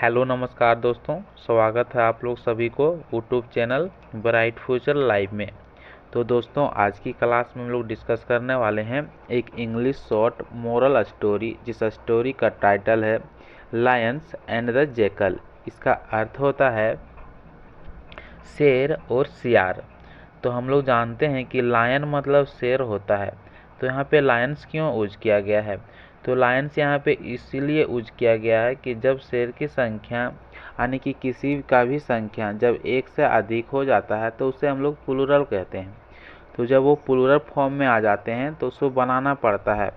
Hello नमस्कार दोस्तों, स्वागत है आप लोग सभी को YouTube channel bright future live में। तो दोस्तों, आज की क्लास में हम लोग डिस्कस करने वाले हैं एक इंग्लिश शॉर्ट मोरल स्टोरी, जिस स्टोरी का टाइटल है लायंस एंड द जैकल। इसका अर्थ होता है शेर और सियार। तो हम लोग जानते हैं कि लायन मतलब शेर होता है, तो यहाँ पे लायंस क्यों यूज किया गया है? तो लायंस यहाँ पे इसीलिए यूज किया गया है कि जब शेर की संख्या यानी कि किसी का भी संख्या जब एक से अधिक हो जाता है तो उसे हम लोग प्लूरल कहते हैं। तो जब वो प्लूरल फॉर्म में आ जाते हैं तो उसको बनाना पड़ता है।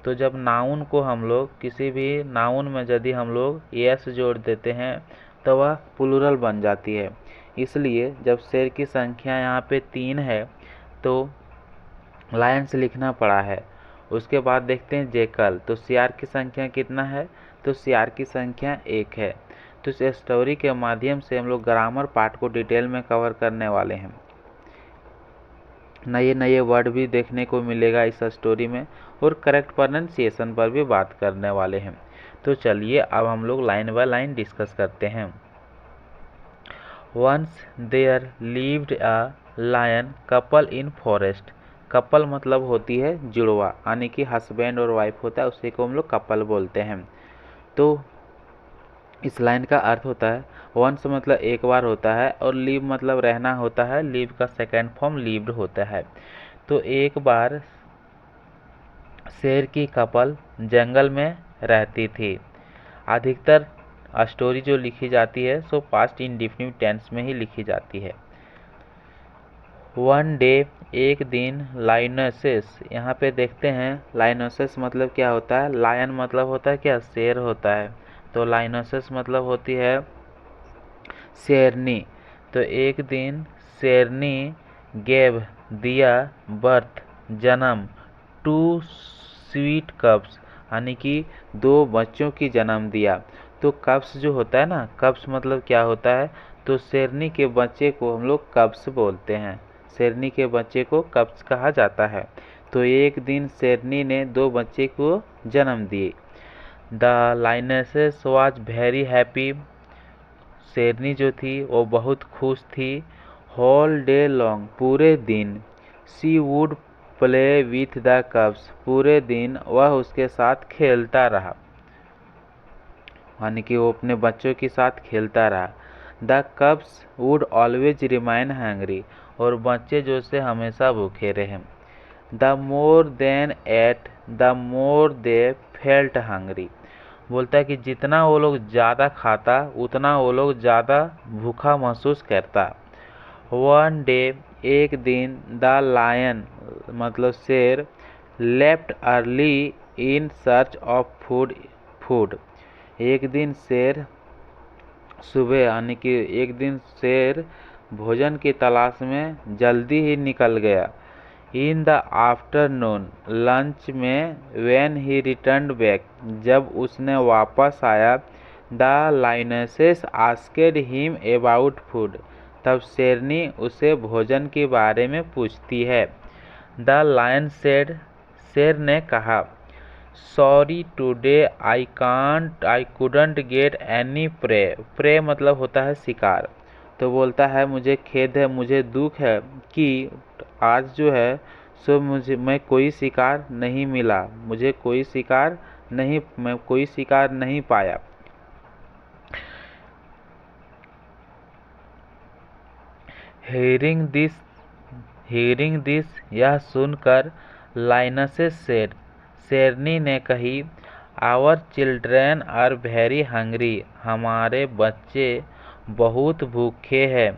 तो जब नाउन को हम लोग किसी भी नाउन में यदि हम लोग एस जोड़ देते हैं तो वह प्लूरल बन जाती है। इसलिए जब शेर की संख्या यहाँ पे 3 है तो लायंस लिखना पड़ा है। उसके बाद देखते हैं जैकल। तो सियार की संख्या कितना है? तो सियार की संख्या 1 है। तो इस स्टोरी के माध्यम से हम लोग ग्रामर पार्ट को डिटेल में कवर करने वाले हैं। नए नए वर्ड भी देखने को मिलेगा इस स्टोरी में और करेक्ट प्रोनाउंसिएशन पर भी बात करने वाले हैं। तो चलिए अब हम लोग लाइन बाय लाइन डिस्कस करते हैं। Once there lived a lion couple in forest. Couple मतलब होती है जुड़वा, यानी कि हस्बैंड और वाइफ होता है, उसी को हम लोग कपल बोलते हैं। तो इस लाइन का अर्थ होता है वंस मतलब एक बार होता है और लिव मतलब रहना होता है। लिव का सेकेंड फॉर्म लिव्ड होता है। तो एक बार शेर की कपल जंगल में रहती थी। अधिकतर स्टोरी जो लिखी जाती है सो पास्ट इंडेफिनिट टेंस में ही लिखी जाती है। वन डे एक दिन लाइनोसिस। यहाँ पे देखते हैं लाइनोसिस मतलब क्या होता है। लायन मतलब होता है क्या? शेर होता है। तो लाइनोसिस मतलब होती है शेरनी। तो एक दिन शेरनी गेव दिया बर्थ जन्म टू स्वीट कप्स, यानी कि 2 बच्चों की जन्म दिया। तो कप्स जो होता है ना, कप्स मतलब क्या होता है? तो शेरनी के बच्चे को हम लोग कप्स बोलते हैं। शेरनी के बच्चे को कप्स कहा जाता है। तो एक दिन शेरनी ने 2 बच्चे को जन्म दिए। The lioness was very happy. शेरनी जो थी वो बहुत खुश थी। होल डे लॉन्ग पूरे दिन। She would play with the cups पूरे दिन वह उसके साथ खेलता रहा, यानी कि वो अपने बच्चों के साथ खेलता रहा। The cups would always remain hangry और बच्चे जो से हमेशा भूखे रहे। The more than at the more they felt hungry. बोलता है कि जितना वो लोग ज़्यादा खाता उतना वो लोग ज़्यादा भूखा महसूस करता। वन डे एक दिन द लायन मतलब शेर left early in search of food. एक दिन शेर सुबह यानी कि एक दिन शेर भोजन की तलाश में जल्दी ही निकल गया। इन द आफ्टरनून लंच में व्हेन ही रिटर्न बैक जब उसने वापस आया the lioness asked him about food तब शेरनी उसे भोजन के बारे में पूछती है। द लायन सेड शेर ने कहा sorry today I couldn't get any prey. Prey मतलब होता है शिकार। तो बोलता है मुझे खेद है, मुझे दुख है कि आज जो है सो मैं कोई शिकार नहीं मिला, मैं कोई शिकार नहीं पाया। हियरिंग दिस यह सुनकर लाइनसेस सेड शेरनी ने कही our children are very hungry हमारे बच्चे बहुत भूखे हैं।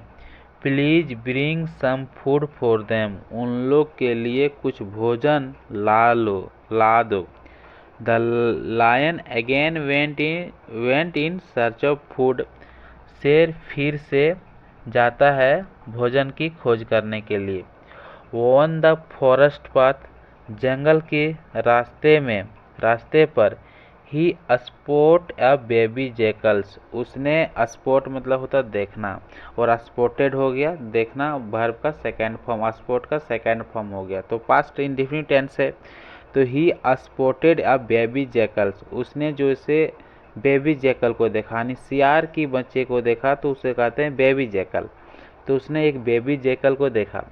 Please bring some food for them उन लोग के लिए कुछ भोजन ला दो। The lion again went in search of food. शेर फिर से जाता है भोजन की खोज करने के लिए। ऑन द फॉरेस्ट पाथ जंगल के रास्ते पर ही स्पॉट अ बेबी जैकल्स उसने स्पॉट मतलब होता देखना और स्पॉटेड हो गया देखना वर्ब का सेकंड फॉर्म, स्पॉट का सेकंड फॉर्म हो गया। तो पास्ट इंडेफिनिट टेंस है। तो ही स्पॉटेड अ बेबी जैकल्स उसने जो इसे बेबी जैकल को देखा, यानी सियार की बच्चे को देखा तो उसे कहते हैं बेबी जैकल। तो उसने एक बेबी जैकल को देखा।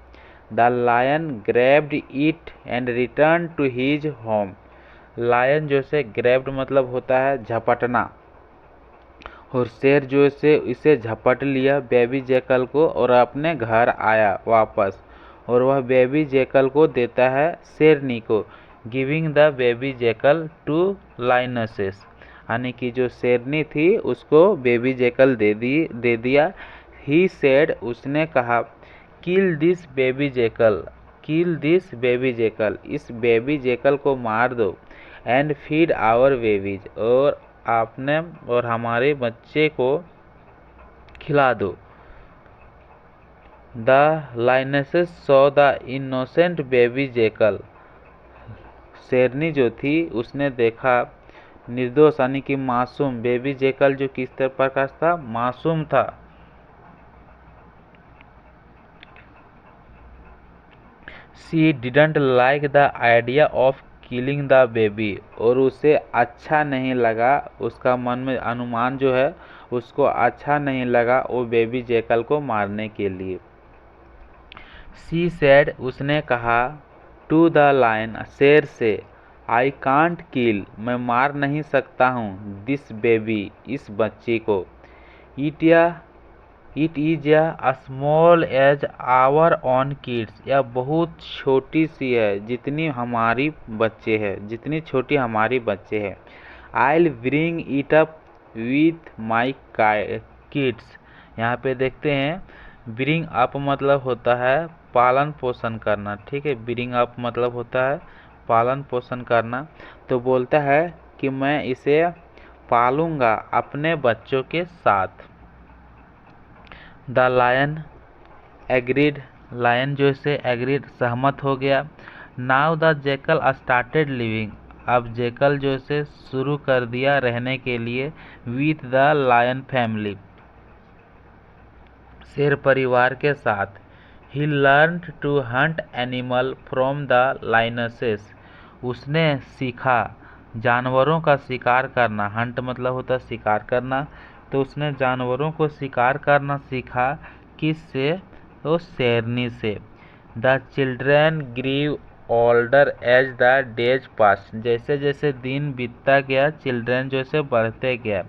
The lion grabbed it and return to his home. Lion जो से ग्रैब्ड मतलब होता है झपटना, और शेर जो से इसे झपट लिया बेबी जैकल को और अपने घर आया वापस, और वह बेबी जैकल को देता है शेरनी को, giving the baby jackal to lioness, यानी कि जो शेरनी थी उसको बेबी जैकल दे दिया। ही सेड, उसने कहा, किल this baby jackal, kill this baby jackal, इस बेबी जैकल को मार दो, एंड फीड आवर बेबीज, और आपने और हमारे बच्चे को खिला दो। The lioness saw the innocent baby jackal, शेरनी जो थी उसने देखा निर्दोष यानी कि मासूम बेबी जैकल जो किस प्रकार था, मासूम था। She didn't like the idea of killing the baby, और उसे अच्छा नहीं लगा, उसका मन में अनुमान जो है उसको अच्छा नहीं लगा वो बेबी जैकल को मारने के लिए। शी सेड, उसने कहा, टू द लायन, शेर से, आई कांट किल, मैं मार नहीं सकता हूँ, दिस बेबी, इस बच्ची को, इट इज या small as our own kids, यह बहुत छोटी सी है जितनी हमारी बच्चे है, जितनी छोटी हमारी बच्चे है। I bring it up with my kids, यहाँ पे देखते हैं ब्रिंग अप मतलब होता है पालन पोषण करना, ठीक है, ब्रिंग अप मतलब होता है पालन पोषण करना। तो बोलता है कि मैं इसे पालूंगा अपने बच्चों के साथ। द लायन एग्रीड, लायन जो से एग्रीड सहमत हो गया। Now the jackal started living, अब जैकल जो से शुरू कर दिया रहने के लिए विथ द लायन फैमिली, शेर परिवार के साथ। He learned to hunt animal from the lioness, उसने सीखा जानवरों का शिकार करना, हंट मतलब होता है शिकार करना, तो उसने जानवरों को शिकार करना सीखा, किससे, तो शेरनी से। The children grew older as the days pass, जैसे जैसे दिन बीतता गया चिल्ड्रेन जो से बढ़ते गया।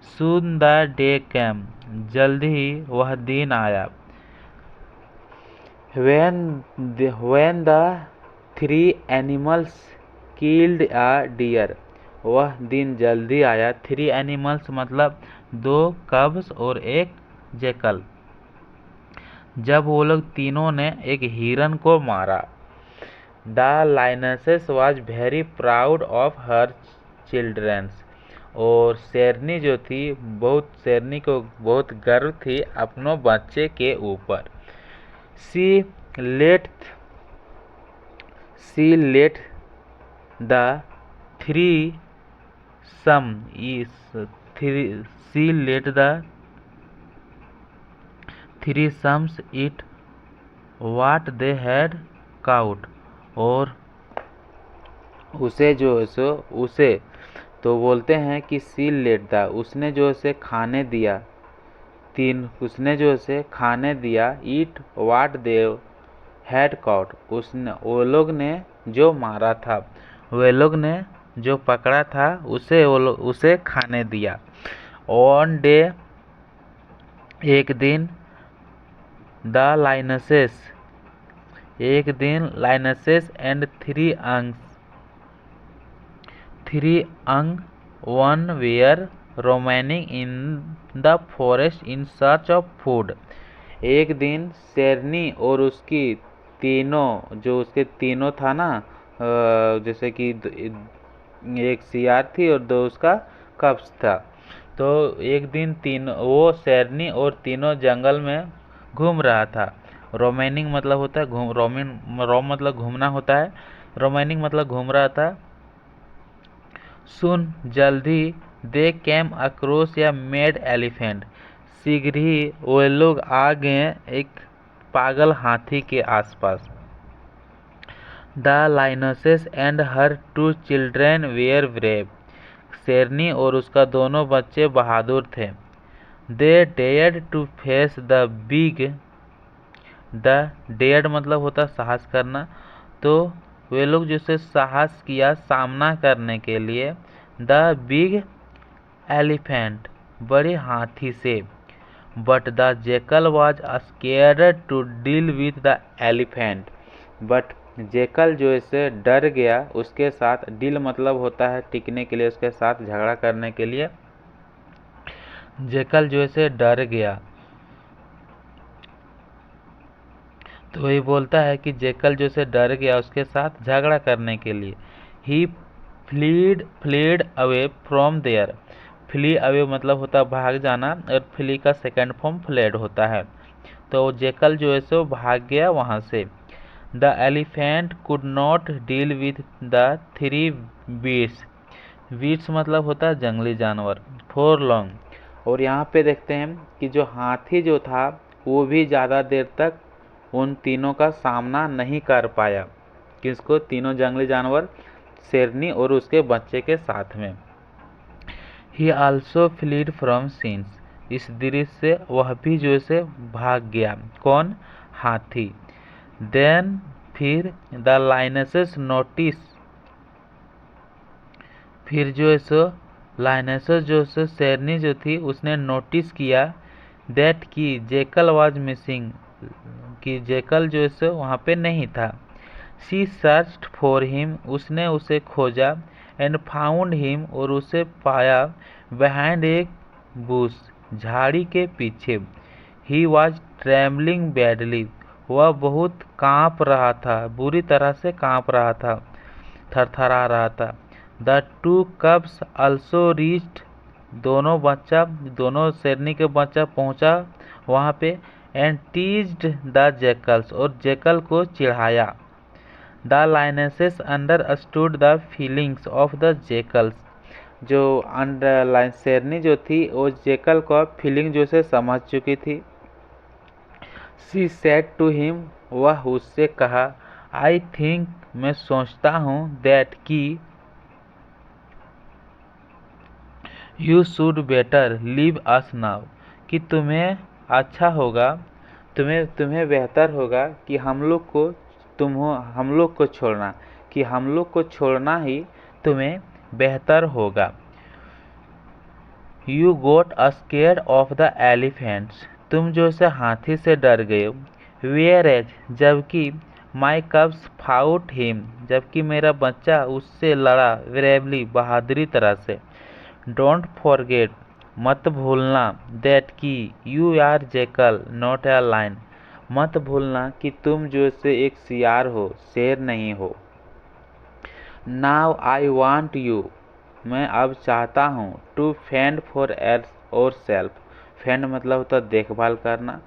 सून द डे कैम, जल्द ही वह दिन आया। when the three animals killed a deer, वह दिन जल्दी आया। थ्री एनिमल्स मतलब दो कब्स और एक जैकल, जब वो लोग तीनों ने एक हिरन को मारा। The lioness was very proud of her childrens, और शेरनी जो थी बहुत, शेरनी को बहुत गर्व थी अपनों बच्चे के ऊपर। She let the three some she let the three sons eat what they had caught, और उसे जो है सो उसे तो बोलते हैं कि सी लेट द, उसने जो है खाने दिया, उसने जो है खाने दिया, ईट वाट दे हैड कॉट, उसने वो लोग ने जो मारा था, वे लोग ने जो पकड़ा था उसे खाने दिया। ऑन डे, एक दिन, द लाइनसेस, एक दिन lioness and three young one were roaming in the forest in search of food, एक दिन शेरनी और उसकी तीनों, जो उसके तीनों था ना, जैसे कि एक सियार थी और दो उसका कब्ज था, तो एक दिन वो शेरनी और तीनों जंगल में घूम रहा था। रोमैनिंग मतलब होता है घूम, रोम मतलब घूमना होता है, रोमैनिंग मतलब घूम रहा था। सुन, जल्दी, दे कैम अक्रॉस या मेड एलिफेंट, शीघ्र ही वे लोग आ गए एक पागल हाथी के आसपास। The lioness and her two children were brave, शेरनी और उसका दोनों बच्चे बहादुर थे। They dared to face the big, the dared मतलब होता साहस करना, तो वे लोग जैसे साहस किया सामना करने के लिए द बिग एलिफेंट, बड़े हाथी से। But the jackal was scared to deal with the elephant, but jackal जो इसे डर गया उसके साथ, डील मतलब होता है टिकने के लिए, उसके साथ झगड़ा करने के लिए जेकल जो इसे डर गया। तो वही बोलता है कि जेकल जो से डर गया उसके साथ झगड़ा करने के लिए। He fled away from there, flee away मतलब होता है भाग जाना, और फ्ली का सेकंड फॉर्म फ्लेड होता है। तो जेकल जो है सो भाग गया वहाँ से। The elephant could not deal with the three beats, beats मतलब होता है जंगली जानवर, फॉर लॉन्ग। और यहाँ पे देखते हैं कि जो हाथी जो था वो भी ज़्यादा देर तक उन तीनों का सामना नहीं कर पाया। किसको? तीनों जंगली जानवर, शेरनी और उसके बच्चे के साथ में। ही आल्सो फ्लीड फ्रॉम सीन्स, इस दृश्य से वह भी जो से भाग गया। कौन? हाथी। देन फिर द लाइनेसेस नोटिस, फिर जो है सो लाइनेसेस जो से शेरनी जो थी उसने नोटिस किया दैट कि जेकल वाज मिसिंग, कि जेकल जो है सो वहाँ पे नहीं था। शी सर्च्ड फॉर हिम, उसने उसे खोजा, एंड फाउंड हिम, और उसे पाया, बिहाइंड एक बुश, झाड़ी के पीछे। ही वॉज ट्रेम्बलिंग बैडली, वह बहुत कांप रहा था, बुरी तरह से कांप रहा था, थरथरा रहा था। द टू कब्स ऑल्सो रीच्ड, दोनों शेरनी के बच्चा पहुंचा वहां पे, एंड टीज्ड द जेकल्स, और जेकल को चिढ़ाया। The lioness understood the feelings of the jackals, जो अंडर शेरनी जो थी वो जेकल को फीलिंग जो से समझ चुकी थी। शी सेड टू हिम, वह उससे कहा, आई थिंक, मैं सोचता हूँ, दैट कि you should better leave us now, कि तुम्हें अच्छा होगा, तुम्हें बेहतर होगा कि हम लोग को छोड़ना, कि हम लोग को छोड़ना ही तुम्हें बेहतर होगा। You got scared of the elephants, तुम जो से हाथी से डर गए। वेयर एज, जबकि माई कब्स फाउट हिम, जबकि मेरा बच्चा उससे लड़ा, ब्रेवली, बहादुरी तरह से। डोंट फॉरगेट, मत भूलना, दैट कि you are jackal not a lion, मत भूलना कि तुम जो से एक सियार हो, शेर नहीं हो। नाउ आई वांट यू, मैं अब चाहता हूँ, टू फेंड फॉर और सेल्फ, फेंड मतलब होता है देखभाल करना,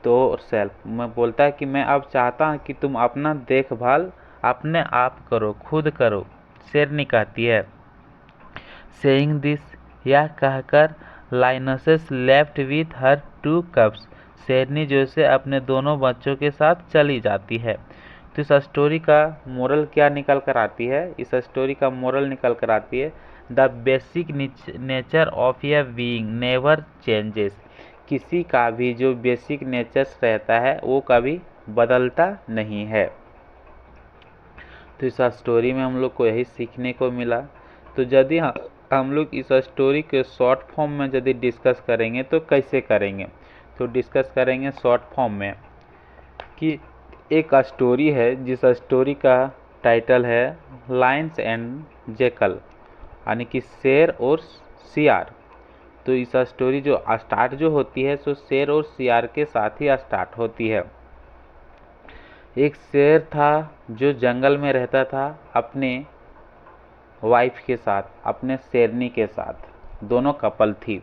तो सेल्फ मैं बोलता है कि मैं अब चाहता हूँ कि तुम अपना देखभाल अपने आप करो, खुद करो, शेरनी कहती है। सेइंग दिस, यह कहकर lioness left with her two cubs, शेरनी जो से अपने दोनों बच्चों के साथ चली जाती है। तो इस स्टोरी का मोरल क्या निकल कर आती है? इस स्टोरी का मोरल निकल कर आती है, the basic nature of a being never changes, किसी का भी जो बेसिक नेचर रहता है वो कभी बदलता नहीं है। तो इस स्टोरी में हम लोग को यही सीखने को मिला। तो यदि हम लोग इस स्टोरी के शॉर्ट फॉर्म में यदि डिस्कस करेंगे तो कैसे करेंगे? तो डिस्कस करेंगे शॉर्ट फॉर्म में कि एक स्टोरी है जिस स्टोरी का टाइटल है लायंस एंड जेकल, यानी कि शेर और सियार। तो इस स्टोरी जो स्टार्ट जो होती है सो शेर और सियार के साथ ही स्टार्ट होती है। एक शेर था जो जंगल में रहता था अपने वाइफ के साथ, अपने शेरनी के साथ, दोनों कपल थी।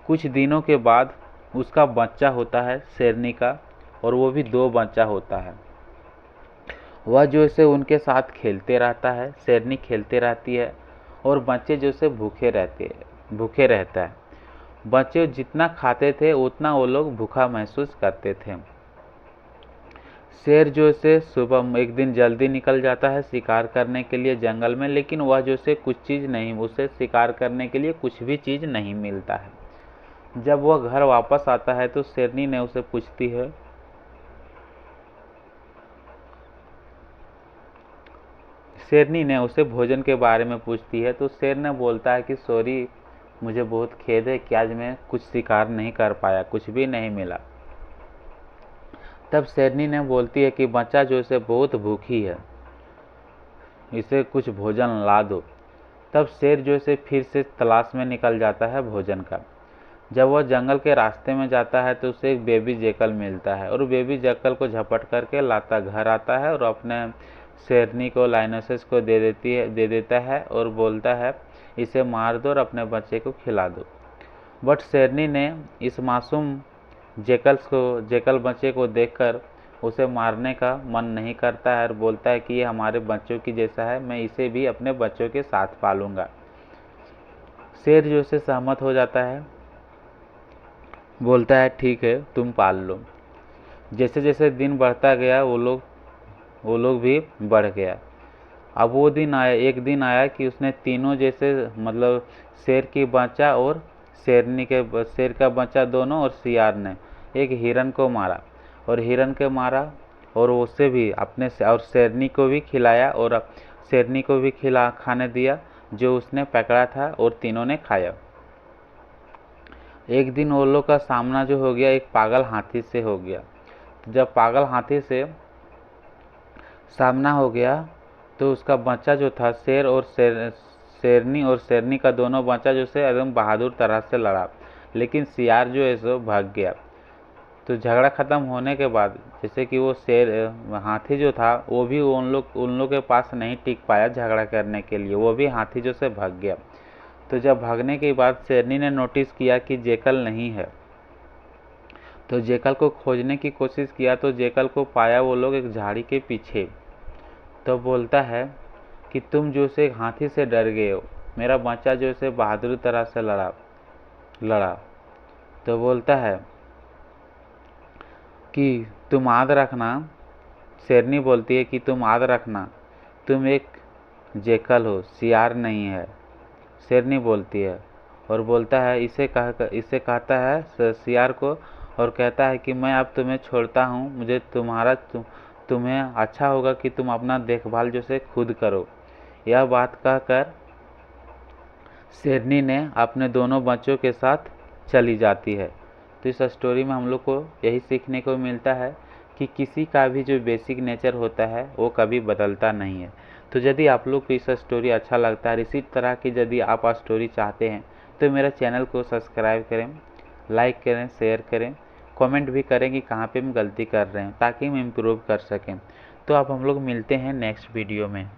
कुछ दिनों के बाद उसका बच्चा होता है शेरनी का, और वो भी 2 बच्चा होता है। वह जो से उनके साथ खेलते रहता है, शेरनी खेलते रहती है, और बच्चे जो से भूखे रहता है। बच्चे जितना खाते थे उतना वो लोग भूखा महसूस करते थे। शेर जो से सुबह एक दिन जल्दी निकल जाता है शिकार करने के लिए जंगल में, लेकिन वह जो से कुछ चीज़ नहीं, उसे शिकार करने के लिए कुछ भी चीज़ नहीं मिलता है। जब वह घर वापस आता है तो शेरनी ने उसे पूछती है, शेरनी ने उसे भोजन के बारे में पूछती है। तो शेर ने बोलता है कि सॉरी, मुझे बहुत खेद है कि आज मैं कुछ शिकार नहीं कर पाया, कुछ भी नहीं मिला। तब शेरनी ने बोलती है कि बच्चा जो से बहुत भूखी है, इसे कुछ भोजन ला दो। तब शेर जो से फिर से तलाश में निकल जाता है भोजन का। जब वह जंगल के रास्ते में जाता है तो उसे एक बेबी जेकल मिलता है और बेबी जेकल को झपट करके लाता घर आता है और अपने शेरनी को, लाइनोसेस को दे देता है और बोलता है इसे मार दो और अपने बच्चे को खिला दो। बट शेरनी ने इस मासूम जेकल बच्चे को देखकर उसे मारने का मन नहीं करता है और बोलता है कि ये हमारे बच्चों की जैसा है, मैं इसे भी अपने बच्चों के साथ पालूंगा। शेर जो से सहमत हो जाता है, बोलता है ठीक है, तुम पाल लो। जैसे जैसे दिन बढ़ता गया वो लोग भी बढ़ गया। अब वो दिन आया, एक दिन आया कि उसने तीनों जैसे, मतलब शेर की बच्चा और शेर का बच्चा दोनों और सियार ने एक हिरन को मारा और उससे भी अपने और शेरनी को भी खिलाया और शेरनी को भी खाने दिया जो उसने पकड़ा था और तीनों ने खाया। एक दिन वो लोग का सामना जो हो गया एक पागल हाथी से हो गया। जब पागल हाथी से सामना हो गया तो उसका बच्चा जो था शेरनी का दोनों बच्चा जो से एकदम बहादुर तरह से लड़ा, लेकिन सियार जो है सो भाग गया। तो झगड़ा खत्म होने के बाद जैसे कि वो हाथी जो था वो भी उन लोग के पास नहीं टिक पाया झगड़ा करने के लिए, वो भी हाथी जो से भाग गया। तो जब भागने के बाद शेरनी ने नोटिस किया कि जेकल नहीं है, तो जेकल को खोजने की कोशिश किया तो जेकल को पाया वो लोग एक झाड़ी के पीछे। तो बोलता है कि तुम जो से हाथी से डर गए हो, मेरा बच्चा जो से बहादुर तरह से लड़ा। तो बोलता है कि तुम याद रखना, शेरनी बोलती है कि तुम याद रखना, तुम एक जेकल हो, सियार नहीं है। शेरनी बोलती है और बोलता है इसे कहता है सियार को और कहता है कि मैं अब तुम्हें छोड़ता हूँ, मुझे तुम्हें अच्छा होगा कि तुम अपना देखभाल जो से खुद करो। यह बात कहकर शेरनी ने अपने दोनों बच्चों के साथ चली जाती है। तो इस स्टोरी में हम लोग को यही सीखने को मिलता है कि किसी का भी जो बेसिक नेचर होता है वो कभी बदलता नहीं है। तो यदि आप लोग को इस स्टोरी अच्छा लगता है, इसी तरह की यदि आप स्टोरी चाहते हैं तो मेरा चैनल को सब्सक्राइब करें, लाइक करें, शेयर करें, कमेंट भी करें कि कहाँ पे हम गलती कर रहे हैं ताकि हम इम्प्रूव कर सकें। तो अब हम लोग मिलते हैं नेक्स्ट वीडियो में।